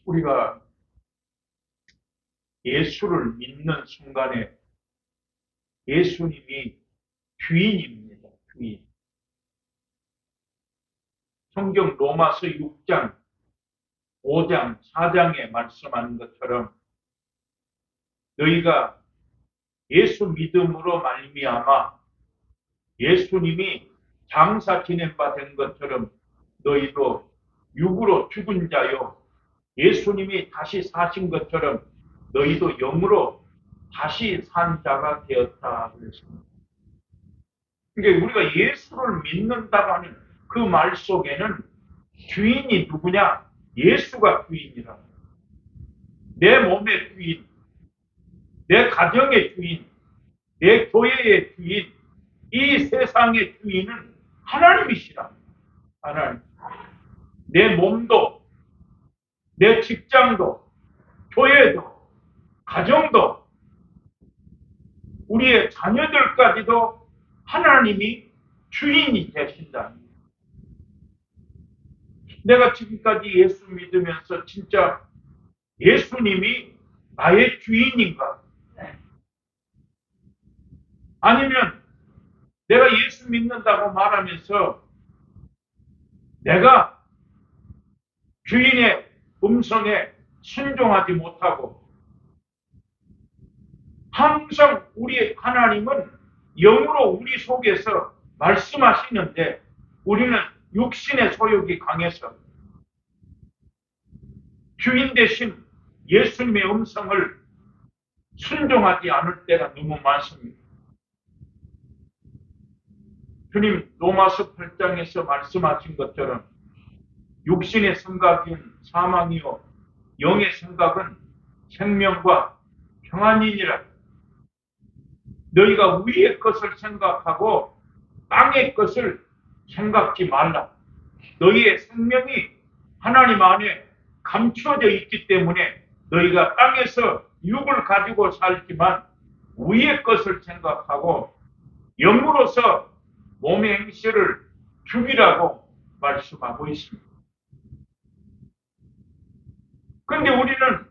우리가 예수를 믿는 순간에 예수님이 주인입니다. 주인. 성경 로마서 6장, 5장, 4장에 말씀하는 것처럼 너희가 예수 믿음으로 말미암아 예수님이 장사 지낸 바 된 것처럼 너희도 육으로 죽은 자요 예수님이 다시 사신 것처럼 너희도 영으로 다시 산 자가 되었다 그랬습니다. 그러니까 우리가 예수를 믿는다고 하는 그 말 속에는 주인이 누구냐? 예수가 주인이라. 내 몸의 주인, 내 가정의 주인, 내 교회의 주인, 이 세상의 주인은 하나님이시라. 하나님. 내 몸도, 내 직장도, 교회도, 가정도, 우리의 자녀들까지도 하나님이 주인이 되신다. 내가 지금까지 예수 믿으면서 진짜 예수님이 나의 주인인가? 아니면 내가 예수 믿는다고 말하면서 내가 주인의 음성에 순종하지 못하고 항상 우리 하나님은 영으로 우리 속에서 말씀하시는데 우리는 육신의 소욕이 강해서 주인 대신 예수님의 음성을 순종하지 않을 때가 너무 많습니다. 주님 로마서 8장에서 말씀하신 것처럼 육신의 생각은 사망이요 영의 생각은 생명과 평안이니라. 너희가 위의 것을 생각하고 땅의 것을 생각지 말라. 너희의 생명이 하나님 안에 감추어져 있기 때문에 너희가 땅에서 육을 가지고 살지만 위의 것을 생각하고 영으로서 몸의 행실을 죽이라고 말씀하고 있습니다. 그런데 우리는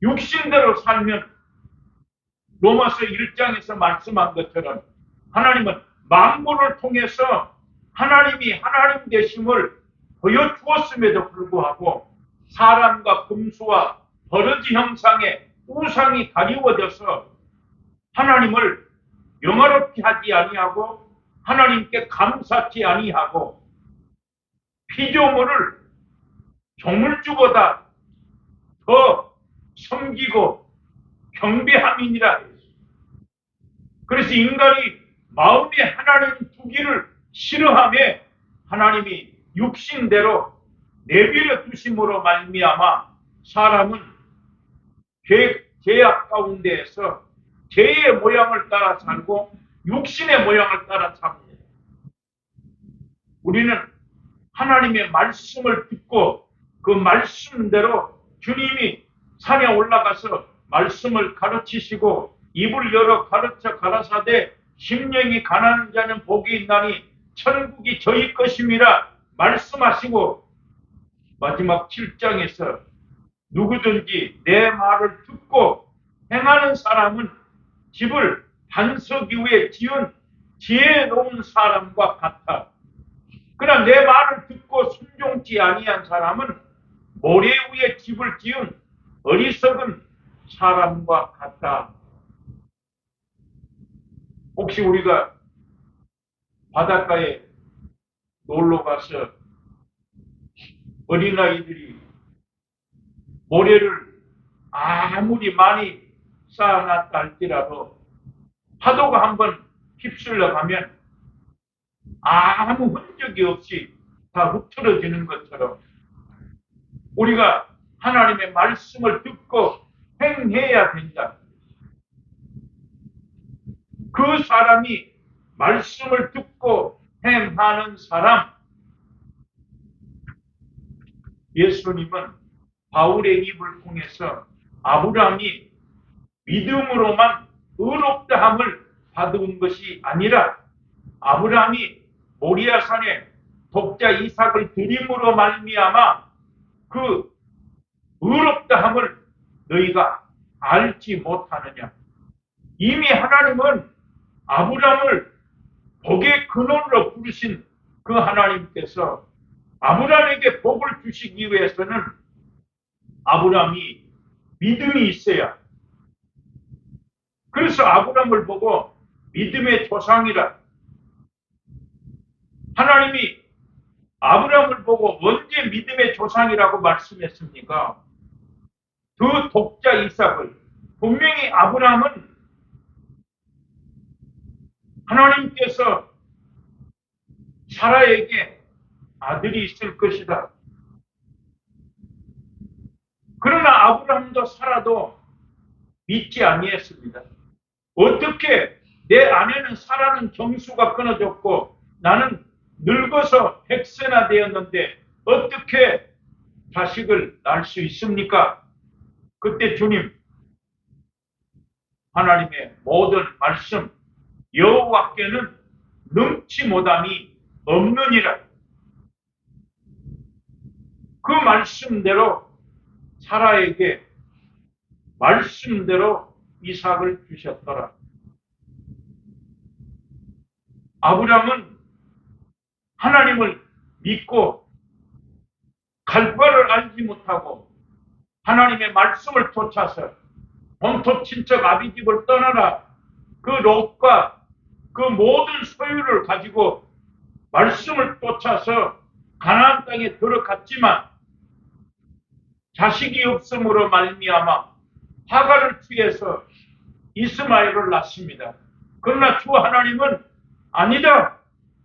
육신대로 살면 로마서 1장에서 말씀한 것처럼 하나님은 만물을 통해서 하나님이 하나님 되심을 보여주었음에도 불구하고 사람과 금수와 버러지 형상의 우상이 가리워져서 하나님을 영화롭게 하지 아니하고 하나님께 감사치 아니하고 피조물을 조물주보다 더 섬기고 경배함이니라. 그래서 인간이 마음에 하나님 두기를 싫어하며 하나님이 육신대로 내버려 두심으로 말미암아 사람은 죄악 가운데에서 죄의 모양을 따라 살고 육신의 모양을 따라 삽니다. 우리는 하나님의 말씀을 듣고 그 말씀대로 주님이 산에 올라가서 말씀을 가르치시고 입을 열어 가르쳐 가라사대 심령이 가난한 자는 복이 있나니 천국이 저희 것임이라 말씀하시고 마지막 7장에서 누구든지 내 말을 듣고 행하는 사람은 집을 반석 위에 지은 지혜로운 사람과 같아. 그러나 내 말을 듣고 순종치 아니한 사람은 모래 위에 집을 지은 어리석은 사람과 같다. 혹시 우리가 바닷가에 놀러 가서 어린아이들이 모래를 아무리 많이 쌓아놨다 할지라도 파도가 한번 휩쓸려 가면 아무 흔적이 없이 다 흐트러지는 것처럼 우리가 하나님의 말씀을 듣고 행해야 된다. 그 사람이 말씀을 듣고 행하는 사람, 예수님은 바울의 입을 통해서 아브라함이 믿음으로만 의롭다함을 받은 것이 아니라 아브라함이 모리아산에 독자 이삭을 드림으로 말미암아 그 의롭다함을 너희가 알지 못하느냐. 이미 하나님은 아브라함을 복의 근원으로 부르신 그 하나님께서 아브라함에게 복을 주시기 위해서는 아브라함이 믿음이 있어야. 그래서 아브라함을 보고 믿음의 조상이라. 하나님이 아브라함을 보고 언제 믿음의 조상이라고 말씀했습니까? 그 독자 이삭을. 분명히 아브라함은 하나님께서 사라에게 아들이 있을 것이다. 그러나 아브라함도 사라도 믿지 아니했습니다. 어떻게 내 아내는 사라는 정수가 끊어졌고 나는 늙어서 백세나 되었는데 어떻게 자식을 낳을 수 있습니까? 그때 주님, 하나님의 모든 말씀, 여호와께는 능치 못함이 없느니라. 그 말씀대로 사라에게 말씀대로 이삭을 주셨더라. 아브라함은 하나님을 믿고 갈 바를 알지 못하고 하나님의 말씀을 쫓아서 본토 친척 아비집을 떠나라. 그 롯과 그 모든 소유를 가지고 말씀을 쫓아서 가나안 땅에 들어갔지만 자식이 없음으로 말미암아 하갈을 취해서 이스마엘을 낳습니다. 그러나 주 하나님은 아니다.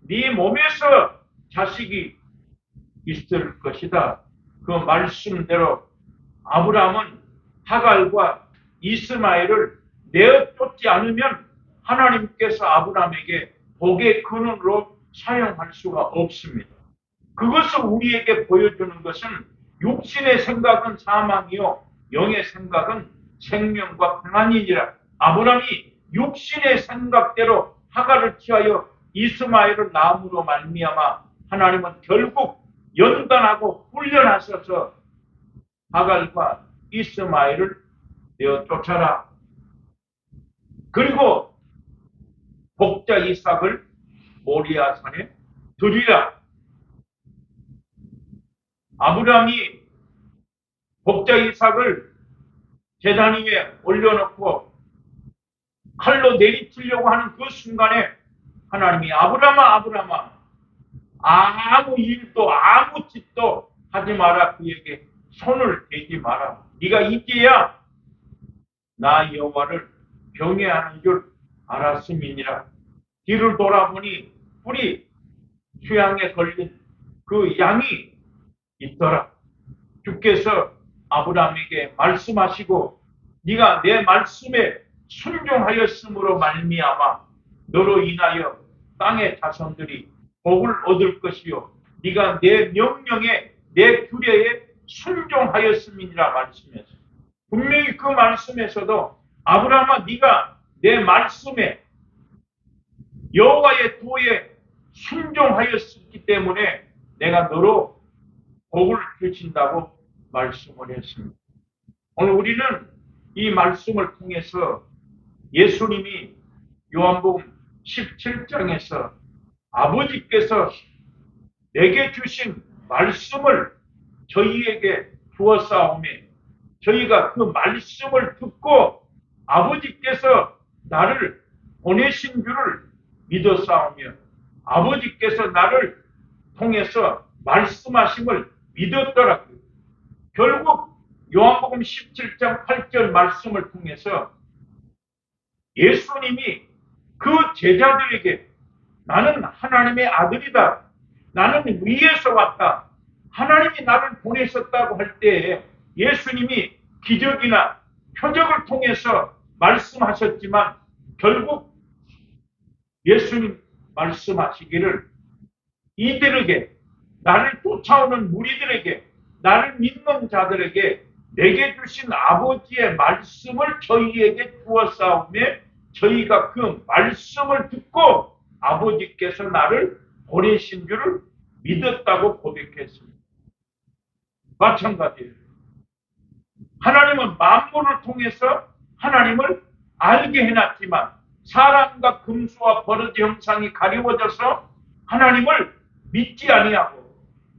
네 몸에서 자식이 있을 것이다. 그 말씀대로 아브라함은 하갈과 이스마엘을 내어 쫓지 않으면 하나님께서 아브라함에게 복의 근원으로 사용할 수가 없습니다. 그것을 우리에게 보여주는 것은 육신의 생각은 사망이요 영의 생각은 생명과 평안이니라. 아브라함이 육신의 생각대로 하갈을 취하여 이스마엘을 낳음으로 말미암아 하나님은 결국 연단하고 훈련하셔서 하갈과 이스마엘을 내어 쫓아라. 그리고 복자 이삭을 모리아산에 드리라. 아브라함이 복자 이삭을 제단 위에 올려놓고 칼로 내리치려고 하는 그 순간에 하나님이 아브라함아 아브라함아 아무 일도 아무 짓도 하지 마라. 그에게 손을 대지 마라. 네가 이제야 나 여호와를 경외하는 줄 알았음이니라. 뒤를 돌아보니 뿔이 수양에 걸린 그 양이 있더라. 주께서 아브라함에게 말씀하시고 네가 내 말씀에 순종하였으므로 말미암아 너로 인하여 땅의 자손들이 복을 얻을 것이요 네가 내 명령에 내 규례에 순종하였음이니라 말씀했어요. 분명히 그 말씀에서도 아브라함아 네가 내 말씀에 여호와의 도에 순종하였기 때문에 내가 너로 복을 주신다고 말씀을 했습니다. 오늘 우리는 이 말씀을 통해서 예수님이 요한복음 17장에서 아버지께서 내게 주신 말씀을 저희에게 주었사오매 저희가 그 말씀을 듣고 아버지께서 나를 보내신 줄을 믿었사오며 아버지께서 나를 통해서 말씀하심을 믿었더라고요. 결국 요한복음 17장 8절 말씀을 통해서 예수님이 그 제자들에게 나는 하나님의 아들이다. 나는 위에서 왔다. 하나님이 나를 보내셨다고 할 때에 예수님이 기적이나 표적을 통해서 말씀하셨지만 결국 예수님 말씀하시기를 이들에게, 나를 쫓아오는 무리들에게, 나를 믿는 자들에게 내게 주신 아버지의 말씀을 저희에게 주었사오매 저희가 그 말씀을 듣고 아버지께서 나를 보내신 줄을 믿었다고 고백했습니다. 마찬가지예요. 하나님은 만물을 통해서 하나님을 알게 해놨지만 사람과 금수와 버러지 형상이 가리워져서 하나님을 믿지 아니하고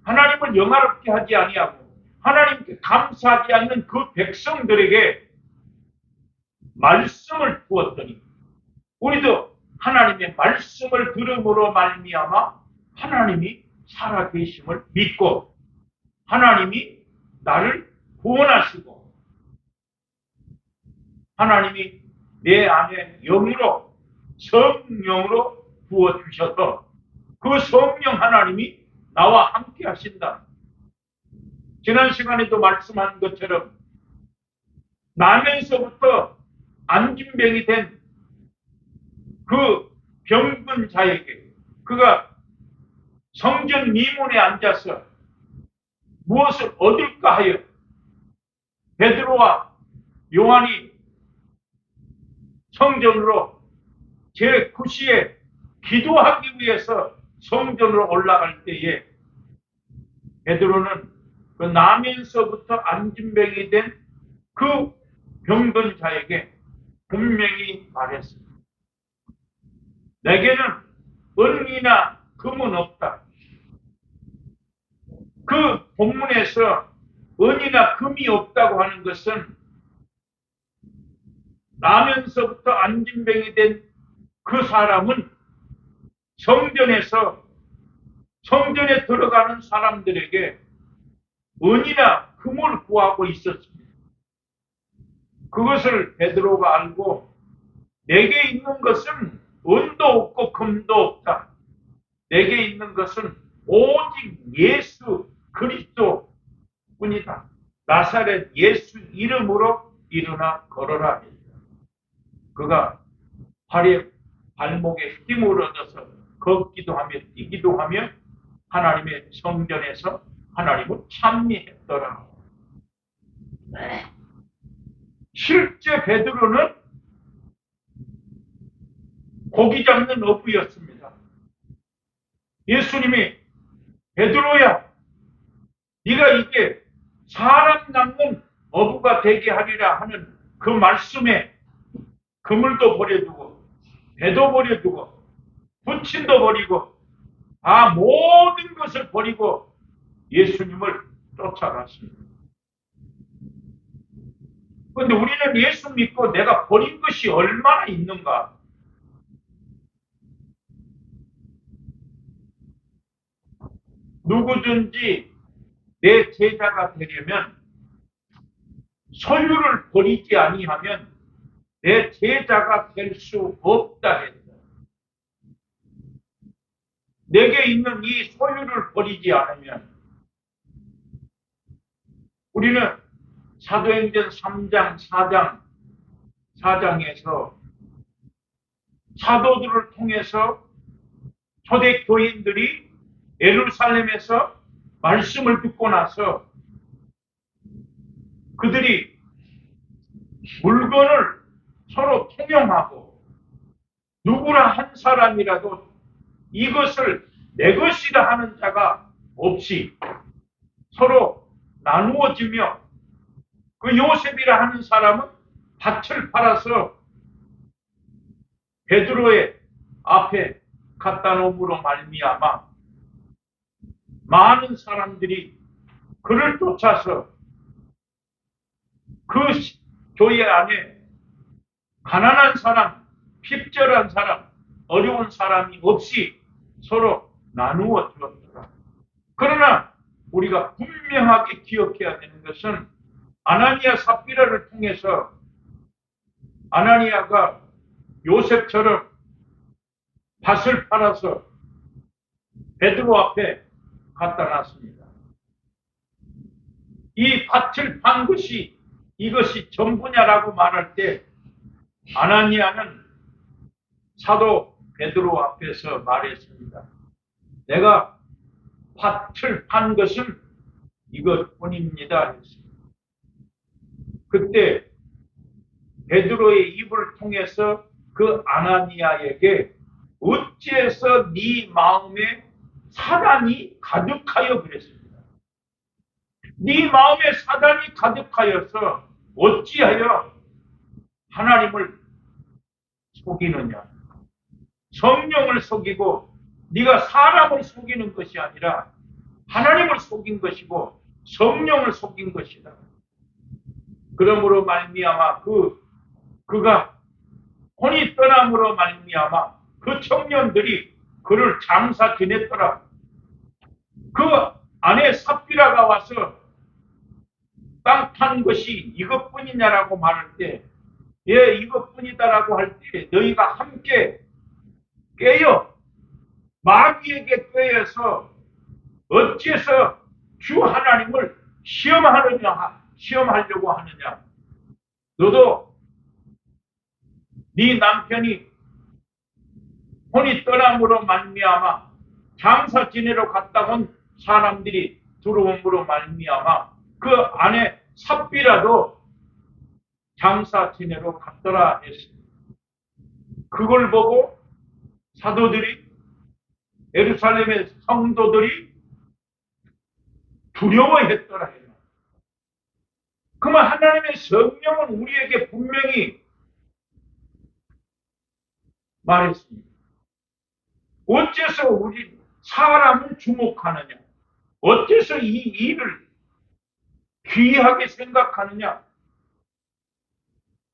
하나님을 영화롭게 하지 아니하고 하나님께 감사하지 않는 그 백성들에게 말씀을 주었더니 우리도 하나님의 말씀을 들음으로 말미암아 하나님이 살아계심을 믿고 하나님이 나를 구원하시고 하나님이 내 안에 영으로 성령으로 부어주셔서 그 성령 하나님이 나와 함께 하신다. 지난 시간에도 말씀한 것처럼 나면서부터 안진병이 된 그 병든 자에게 그가 성전 미문에 앉아서 무엇을 얻을까 하여 베드로와 요한이 성전으로 제9시에 기도하기 위해서 성전으로 올라갈 때에 베드로는 그 나면서부터 안진병이 된 그 병든 자에게 분명히 말했습니다. 내게는 은이나 금은 없다. 그 본문에서 은이나 금이 없다고 하는 것은 나면서부터 안진병이 된 그 사람은 성전에 들어가는 사람들에게 은이나 금을 구하고 있었습니다. 그것을 베드로가 알고 내게 있는 것은 은도 없고 금도 없다. 내게 있는 것은 오직 예수 그리스도 뿐이다. 나사렛 예수 이름으로 일어나 걸어라. 그가 발목에 힘을 얻어서 걷기도 하며 뛰기도 하며 하나님의 성전에서 하나님을 찬미했더라. 실제 베드로는 고기 잡는 어부였습니다. 예수님이 베드로야, 네가 이게 사람 낚는 어부가 되게 하리라 하는 그 말씀에 그물도 버려두고 배도 버려두고 부침도 버리고 다 모든 것을 버리고 예수님을 쫓아갔습니다. 그런데 우리는 예수 믿고 내가 버린 것이 얼마나 있는가? 누구든지 내 제자가 되려면 소유를 버리지 아니하면 내 제자가 될 수 없다 했다. 내게 있는 이 소유를 버리지 않으면 우리는 사도행전 3장, 4장에서 사도들을 통해서 초대교인들이 예루살렘에서 말씀을 듣고 나서 그들이 물건을 서로 통용하고 누구나 한 사람이라도 이것을 내 것이라 하는 자가 없이 서로 나누어지며 그 요셉이라 하는 사람은 밭을 팔아서 베드로의 앞에 갖다 놓음으로 말미암아 많은 사람들이 그를 쫓아서 그 교회 안에 가난한 사람, 핍절한 사람, 어려운 사람이 없이 서로 나누어 주었더라. 그러나 우리가 분명하게 기억해야 되는 것은 아나니아 삽비라를 통해서 아나니아가 요셉처럼 밭을 팔아서 베드로 앞에 갖다 놨습니다. 이 밭을 판 것이 이것이 전부냐라고 말할 때 아나니아는 사도 베드로 앞에서 말했습니다. 내가 밭을 판 것은 이것뿐입니다. 했습니다. 그때 베드로의 입을 통해서 그 아나니아에게 어찌해서 네 마음에 사단이 가득하여 그랬습니다. 네 마음에 사단이 가득하여서 어찌하여 하나님을 속이느냐. 성령을 속이고 네가 사람을 속이는 것이 아니라 하나님을 속인 것이고 성령을 속인 것이다. 그러므로 말미암아 그가 혼이 떠남으로 말미암아 그 청년들이 그를 장사 지냈더라. 그 안에 삽비라가 와서 땅 판 것이 이것뿐이냐라고 말할 때, 예, 이것뿐이다라고 할 때 너희가 함께 깨어 마귀에게 꿰어서 어찌해서 주 하나님을 시험하려고 하느냐. 너도 네 남편이 혼이 떠남으로 말미암아 장사 지내러 갔다 온 사람들이 들어옴으로 말미암아 그 안에 삽비라도 장사 지내러 갔더라 했습니다. 그걸 보고 사도들이 예루살렘의 성도들이 두려워했더라 해요. 그러면 하나님의 성령은 우리에게 분명히 말했습니다. 어째서 우리 사람을 주목하느냐? 어째서 이 일을 귀하게 생각하느냐?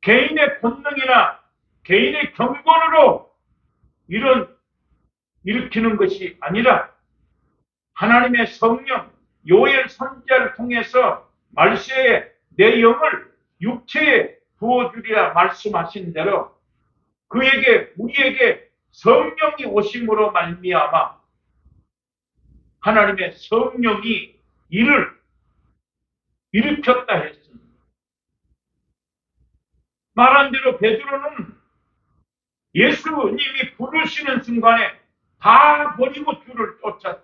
개인의 본능이나 개인의 경건으로 일으키는 것이 아니라 하나님의 성령, 요엘 선지자를 통해서 말세에 내 영을 육체에 부어주리라 말씀하신 대로 우리에게 성령이 오심으로 말미암아 하나님의 성령이 이를 일으켰다 했습니다. 말한 대로 베드로는 예수님이 부르시는 순간에 다 버리고 주를 쫓았다.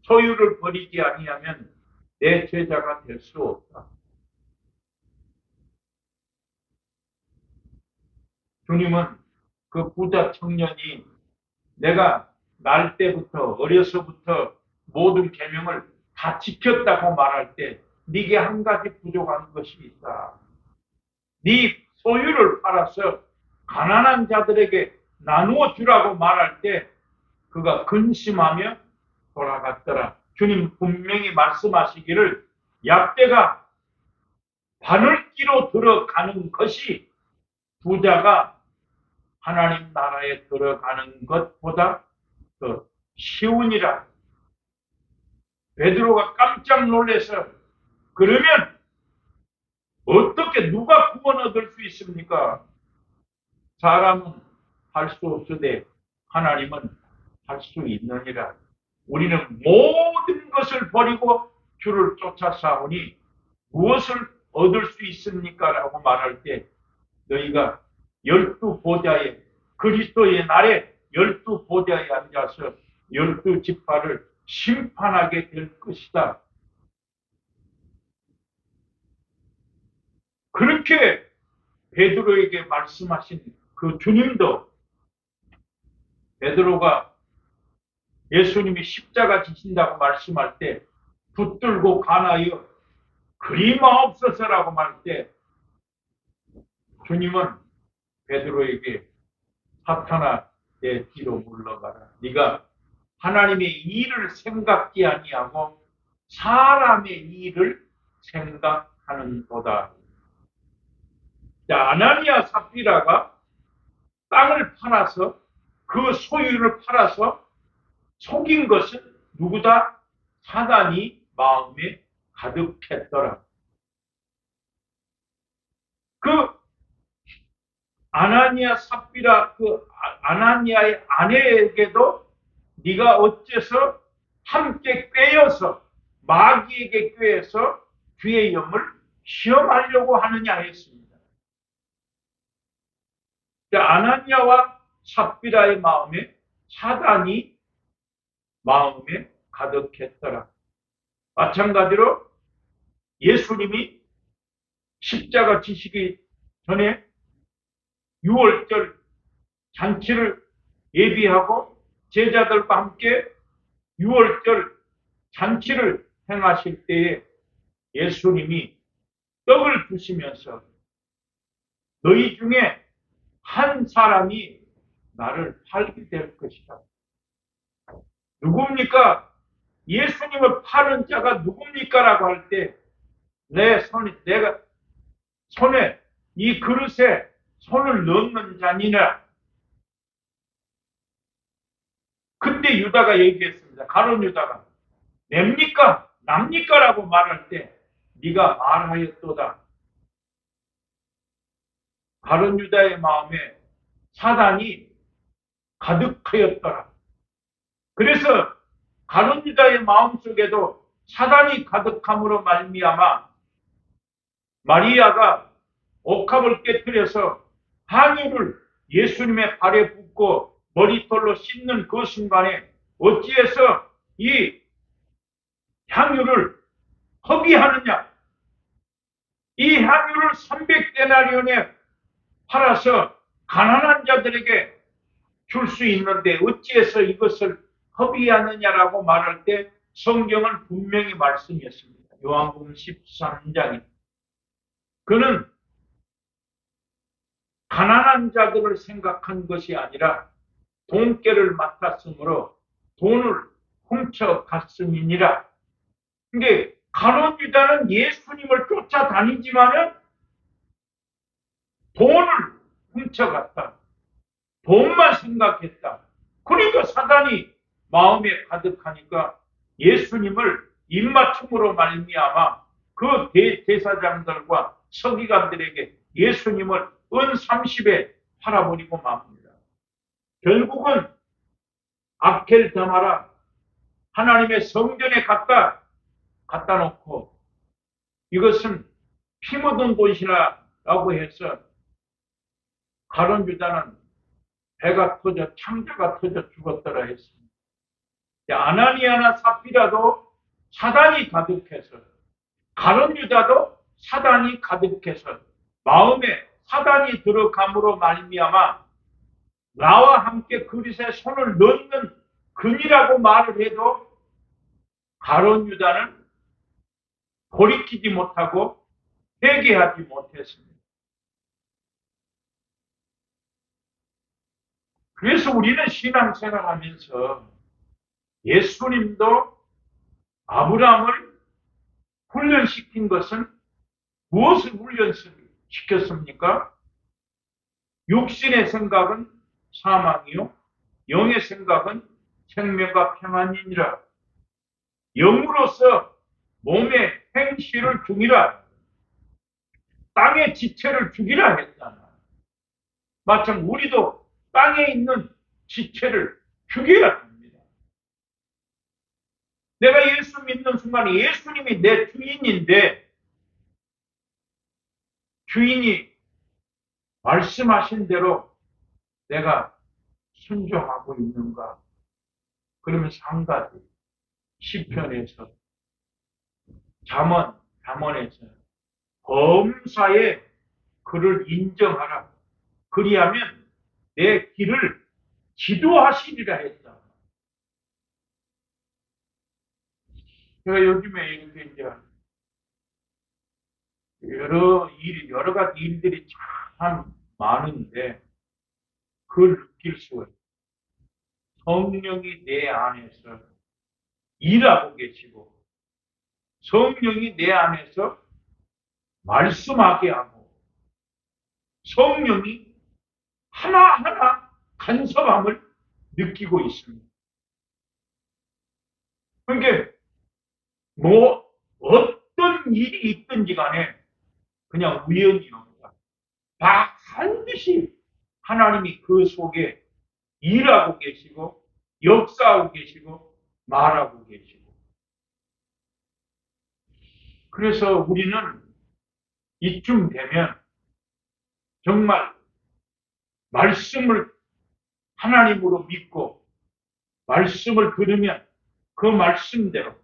소유를 버리지 아니하면 내 제자가 될 수 없다. 주님은 그 부자 청년이 내가 날 때부터 어려서부터 모든 계명을 다 지켰다고 말할 때 네게 한 가지 부족한 것이 있다. 네 소유를 팔아서 가난한 자들에게 나누어 주라고 말할 때 그가 근심하며 돌아갔더라. 주님 분명히 말씀하시기를 약대가 바늘기로 들어가는 것이 부자가 하나님 나라에 들어가는 것보다 더 쉬우니라. 베드로가 깜짝 놀라서 그러면 어떻게 누가 구원 얻을 수 있습니까? 사람은 할 수 없으되 하나님은 할 수 있느니라. 우리는 모든 것을 버리고 주를 쫓아싸우니 무엇을 얻을 수 있습니까? 라고 말할 때 너희가 12보좌에 그리스도의 날에 12보좌에 앉아서 12지파를 심판하게 될 것이다. 그렇게 베드로에게 말씀하신 그 주님도 베드로가 예수님이 십자가 지신다고 말씀할 때 붙들고 가나요 그리마옵소서라고 말할 때 주님은 베드로에게 사탄아 내 뒤로 물러가라. 네가 하나님의 일을 생각지 아니하고 사람의 일을 생각하는도다. 아나니아 삽비라가 땅을 팔아서 그 소유를 팔아서 속인 것은 누구다? 사단이 마음에 가득했더라. 그 아나니아 삽비라 그 아나니아의 아내에게도 네가 어째서 함께 꿰어서 마귀에게 꿰어서 주의 영을 시험하려고 하느냐 했습니다. 아나니아와 삽비라의 마음에 사단이 마음에 가득했더라. 마찬가지로 예수님이 십자가 지시기 전에 6월절 잔치를 예비하고 제자들과 함께 6월절 잔치를 행하실 때에 예수님이 떡을 주시면서 너희 중에 한 사람이 나를 팔게 될 것이다. 누굽니까? 예수님을 파는 자가 누굽니까? 라고 할 때 내가 손에 이 그릇에 손을 넣는 자니라. 그때 유다가 얘기했습니다. 가룟 유다가 냅니까? 납니까? 라고 말할 때 네가 말하였도다. 가룟 유다의 마음에 사단이 가득하였더라. 그래서 가룟 유다의 마음속에도 사단이 가득함으로 말미암아 마리아가 옥합을 깨뜨려서 향유를 예수님의 발에 붓고 머리털로 씻는 그 순간에 어찌해서 이 향유를 허비하느냐? 이 향유를 300데나리온에 팔아서 가난한 자들에게 줄 수 있는데 어찌해서 이것을 허비하느냐라고 말할 때 성경은 분명히 말씀했습니다. 요한복음 13장에 그는 가난한 자들을 생각한 것이 아니라 돈깨를 맡았으므로 돈을 훔쳐갔음이니라. 근데 가룟 유다는 예수님을 쫓아다니지만은 돈을 훔쳐갔다. 돈만 생각했다. 그러니까 사단이 마음에 가득하니까 예수님을 입맞춤으로 말미암아 그 대제사장들과 서기관들에게 예수님을 은 30에 팔아버리고 맙니다. 결국은 아켈다마라 하나님의 성전에 갖다 놓고 이것은 피 묻은 곳이라고 해서 가룟 유다는 배가 터져 창자가 터져 죽었더라 했습니다. 아나니아나 삽비라도 사단이 가득해서 가룟 유다도 사단이 가득해서 마음에 사단이 들어감으로 말미암아 나와 함께 그릇에 손을 넣는 근이라고 말을 해도 가룟 유다는 돌이키지 못하고 회개하지 못했습니다. 그래서 우리는 신앙생활하면서 예수님도 아브라함을 훈련시킨 것은 무엇을 훈련시켰습니까? 육신의 생각은 사망이요 영의 생각은 생명과 평안이니라. 영으로서 몸의 행실을 죽이라. 땅의 지체를 죽이라 했잖아. 마침 우리도 땅에 있는 지체를 죽여야 합니다. 내가 예수 믿는 순간에 예수님이 내 주인인데 주인이 말씀하신 대로 내가 순종하고 있는가? 그러면서 한 가지 시편에서 잠언에서 범사에 그를 인정하라. 그리하면 내 길을 지도하시리라 했다. 제가 요즘에 이렇게 이제 여러 가지 일들이 참 많은데 그걸 느낄 수가 있어요. 성령이 내 안에서 일하고 계시고 성령이 내 안에서 말씀하게 하고 성령이 하나하나 간섭함을 느끼고 있습니다. 그러니까 어떤 일이 있든지 간에 그냥 우연이 없다. 반드시 하나님이 그 속에 일하고 계시고 역사하고 계시고 말하고 계시고 그래서 우리는 이쯤 되면 정말 말씀을 하나님으로 믿고 말씀을 들으면 그 말씀대로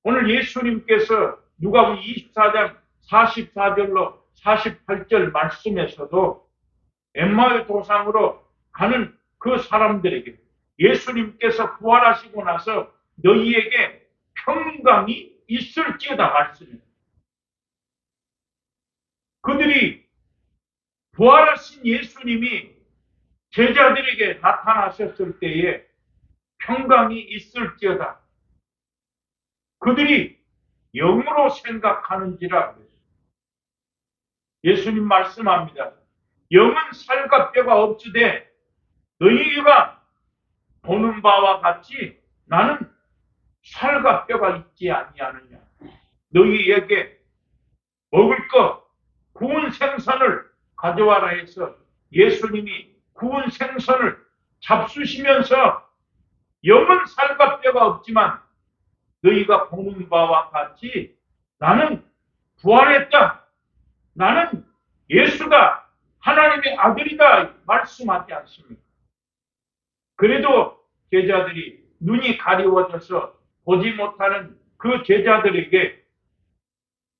오늘 예수님께서 누가복음 24장 44절로 48절 말씀에서도 엠마오 도상으로 가는 그 사람들에게 예수님께서 부활하시고 나서 너희에게 평강이 있을지어다 말씀입니다. 그들이 부활하신 예수님이 제자들에게 나타나셨을 때에 평강이 있을지어다. 그들이 영으로 생각하는지라 그랬어요. 예수님 말씀합니다. 영은 살과 뼈가 없으되 너희가 보는 바와 같이 나는 살과 뼈가 있지 아니하느냐. 너희에게 먹을 것 구운 생선을 가져와라 해서 예수님이 구운 생선을 잡수시면서 영은 살과 뼈가 없지만 너희가 보는 바와 같이 나는 부활했다. 나는 예수다. 하나님의 아들이다. 말씀하지 않습니까? 그래도 제자들이 눈이 가리워져서 보지 못하는 그 제자들에게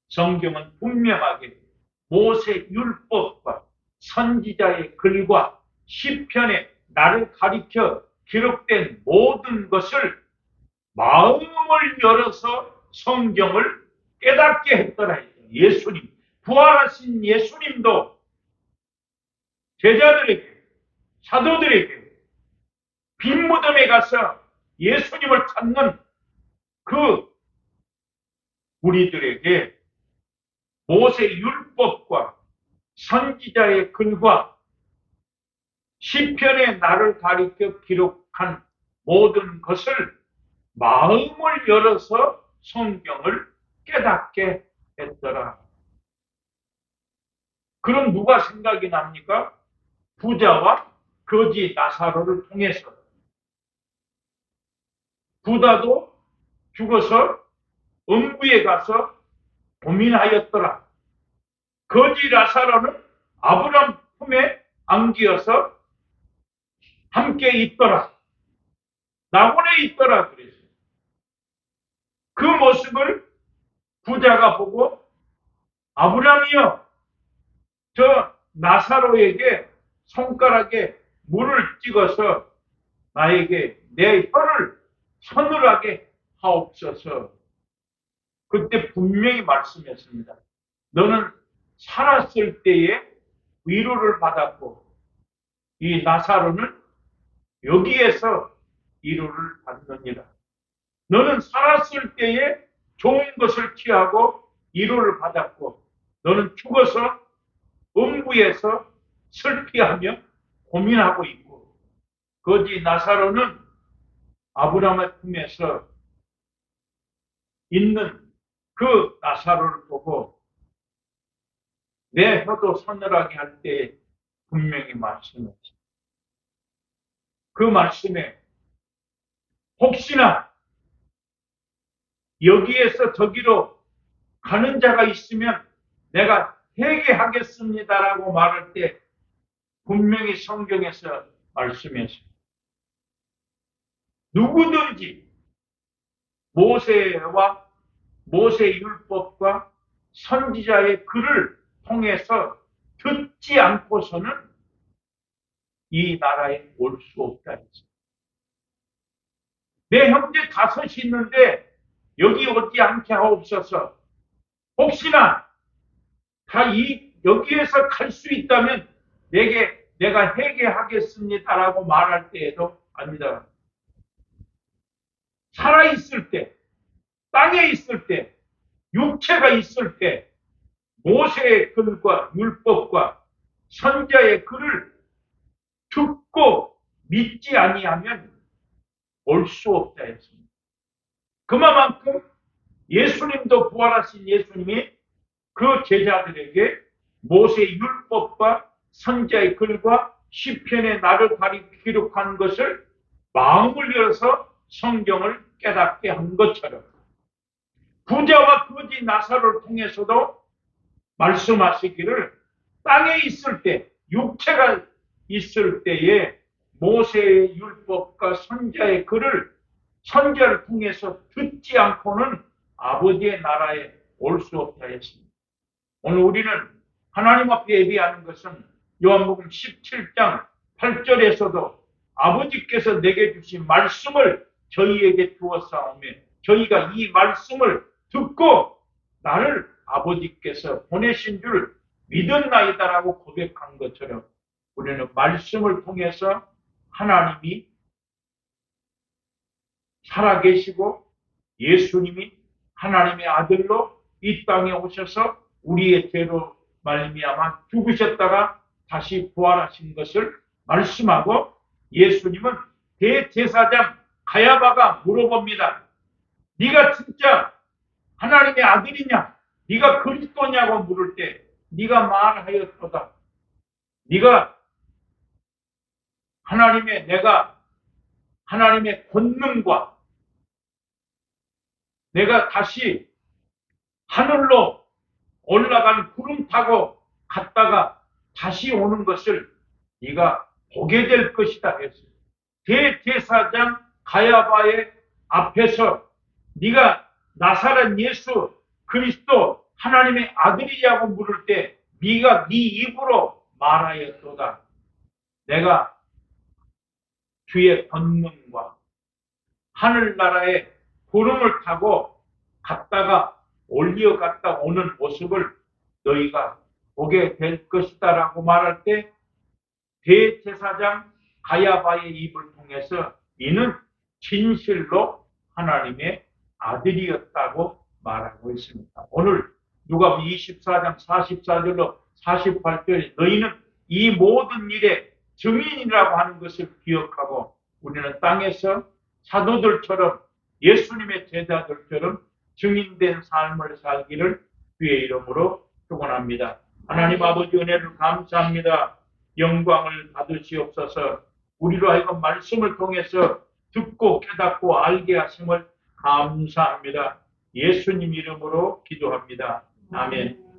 성경은 분명하게 모세 율법과 선지자의 글과 시편에 나를 가리켜 기록된 모든 것을 마음을 열어서 성경을 깨닫게 했더라. 예수님, 부활하신 예수님도 제자들에게, 사도들에게 빈 무덤에 가서 예수님을 찾는 그 우리들에게 모세 율법과 선지자의 글과 시편에 나를 가리켜 기록한 모든 것을 마음을 열어서 성경을 깨닫게 했더라. 그럼 누가 생각이 납니까? 부자와 거지 나사로를 통해서. 부자도 죽어서 음부에 가서 고민하였더라. 거지 나사로는 아브람 품에 안기어서 함께 있더라. 낙원에 있더라 그랬어요. 그 모습을 부자가 보고 아브람이여 저 나사로에게 손가락에 물을 찍어서 나에게 내 혀를 서늘하게 하옵소서. 그때 분명히 말씀했습니다. 너는 살았을 때에 위로를 받았고 이 나사로는 여기에서 위로를 받느니라. 너는 살았을 때에 좋은 것을 취하고 위로를 받았고 너는 죽어서 음부에서 슬피하며 고민하고 있고 거지 나사로는 아브라함의 품에서 있는 그 나사로를 보고 내 혀도 서늘하게 할 때 분명히 말씀했죠. 그 말씀에 혹시나 여기에서 저기로 가는 자가 있으면 내가 회개하겠습니다라고 말할 때 분명히 성경에서 말씀했어요. 누구든지 모세와 모세 율법과 선지자의 글을 통해서 듣지 않고서는 이 나라에 올 수 없다 했어요. 내 형제 5이 있는데 여기 오지 않게 하옵소서. 혹시나 여기에서 갈 수 있다면 내가 회개하겠습니다라고 말할 때에도 아니다. 살아있을 때, 땅에 있을 때, 육체가 있을 때 모세의 글과 율법과 선지자의 글을 듣고 믿지 아니하면 올 수 없다 했습니다. 그만큼 예수님도 부활하신 예수님이 그 제자들에게 모세 율법과 선지자의 글과 시편에 나를 가리켜 기록한 것을 마음을 열어서 성경을 깨닫게 한 것처럼 부자와 거지 나사로를 통해서도 말씀하시기를 땅에 있을 때 육체가 있을 때에 모세의 율법과 선지자의 글을 선지자를 통해서 듣지 않고는 아버지의 나라에 올 수 없다 했습니다. 오늘 우리는 하나님 앞에 예비하는 것은 요한복음 17장 8절에서도 아버지께서 내게 주신 말씀을 저희에게 주었사오며 저희가 이 말씀을 듣고 나를 아버지께서 보내신 줄 믿었나이다라고 고백한 것처럼 우리는 말씀을 통해서 하나님이 살아계시고 예수님이 하나님의 아들로 이 땅에 오셔서 우리의 죄로 말미암아 죽으셨다가 다시 부활하신 것을 말씀하고 예수님은 대제사장 가야바가 물어봅니다. 네가 진짜 하나님의 아들이냐? 네가 그리스도냐고 물을 때 네가 말하였도다. 네가 내가 하나님의 권능과 내가 다시 하늘로 올라간 구름 타고 갔다가 다시 오는 것을 네가 보게 될 것이다 했어요. 대제사장 가야바의 앞에서 네가 나사렛 예수 그리스도 하나님의 아들이냐고 물을 때 네가 네 입으로 말하였도다. 내가 주의 권능과 하늘나라의 구름을 타고 갔다가 올려갔다 오는 모습을 너희가 보게 될 것이다라고 말할 때 대제사장 가야바의 입을 통해서 이는 진실로 하나님의 아들이었다고 말하고 있습니다. 오늘 누가복음 24장 44절로 48절에 너희는 이 모든 일의 증인이라고 하는 것을 기억하고 우리는 땅에서 사도들처럼 예수님의 제자들처럼 증인된 삶을 살기를 주의 이름으로 축원합니다. 하나님 아버지 은혜를 감사합니다. 영광을 받으시옵소서. 우리로 하여금 말씀을 통해서 듣고 깨닫고 알게 하심을 감사합니다. 예수님 이름으로 기도합니다. 아멘.